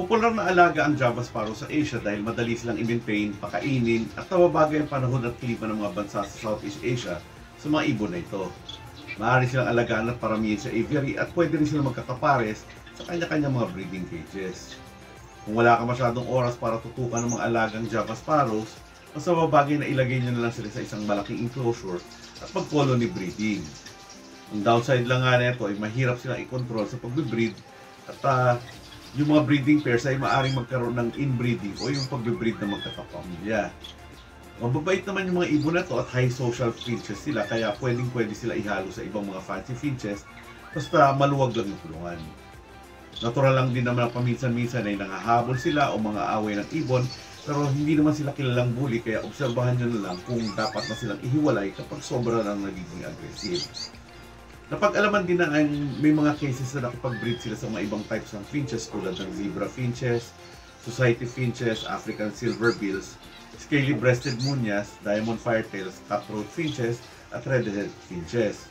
Popular na alaga ang Java Sparrow sa Asia dahil madali silang i-maintain, pakainin at nababagay ang panahon at klima ng mga bansa sa Southeast Asia sa mga ibon na ito. Maaari silang alagaan at paramihin sa aviary at pwede rin silang magkakapares sa kanya-kanyang mga breeding cages. Kung wala ka masyadong oras para tutukan ng mga alagang Java Sparrows, mas mababagay na ilagay nyo na lang sila sa isang malaking enclosure at mag-colony breeding. Ang downside lang nga nito ay mahirap silang i-control sa pagbe-breed at yung mga breeding pairs ay maaaring magkaroon ng inbreeding o yung pagbe-breed ng magkakapamilya. Mababait naman yung mga ibon na to at high social finches sila kaya pwedeng-pwede sila ihalo sa ibang mga fancy finches basta maluwag lang yung kulungan. Natural lang din naman paminsan-minsan ay nangahabol sila o mga away ng ibon pero hindi naman sila kilalang bully kaya obserbahan nyo na lang kung dapat na silang ihiwalay kapag sobra lang nagiging aggressive. Napag-alaman din na may mga cases na nakipag-breed sila sa mga ibang types ng finches tulad ng zebra finches, society finches, African silverbills, scaly-breasted munyas, diamond firetails, cutthroat finches, at red-headed finches.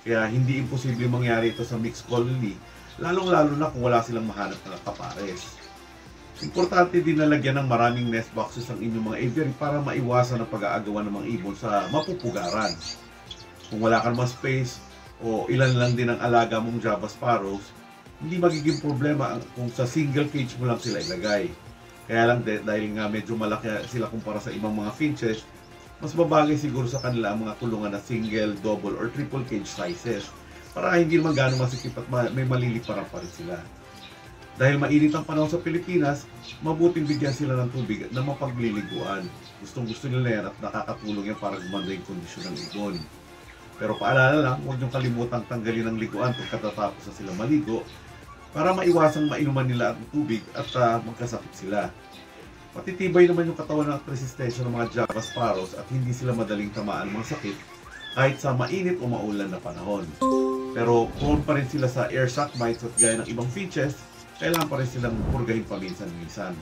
Kaya hindi imposible mangyari ito sa mixed colony, lalong-lalo na kung wala silang mahanap na kapares. Importante din na lagyan ng maraming nest boxes ang inyong mga aviary para maiwasan ang pag-aagawan ng mga ibon sa mapupugaran. Kung wala ka namang space, o ilan lang din ang alaga mong Java Sparrows, hindi magiging problema kung sa single cage mo lang sila ilagay. Kaya lang dahil nga medyo malaki sila kumpara sa ibang mga finches, mas babagay siguro sa kanila ang mga kulungan na single, double, or triple cage sizes para hindi naman gano'ng masikip at may maliliparan pa rin sila. Dahil mainit ang panahon sa Pilipinas, mabuting bigyan sila ng tubig na mapagliliguan. Gustong-gusto nila yan at nakakatulong yan para gumanda yung kondisyon ng ibon. Pero paalala lang, huwag niyong kalimutang tanggalin ang liguan pagkatapos na sila maligo para maiwasang mainuman nila ang tubig at magkasakit sila. Matitibay naman yung katawan at resistensya ng mga Java Sparrows at hindi sila madaling tamaan ng mga sakit kahit sa mainit o maulan na panahon. Pero prone pa rin sila sa air shock bites at gaya ng ibang finches, kailangan pa rin silang purgahin paminsan-minsan.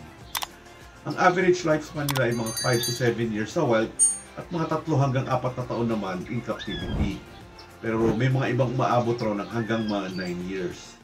Ang average lifespan nila ay mga 5 to 7 years sa wild at mga 3 hanggang 4 na taon naman in captivity. Pero may mga ibang umaabot raw ng hanggang mga 9 years.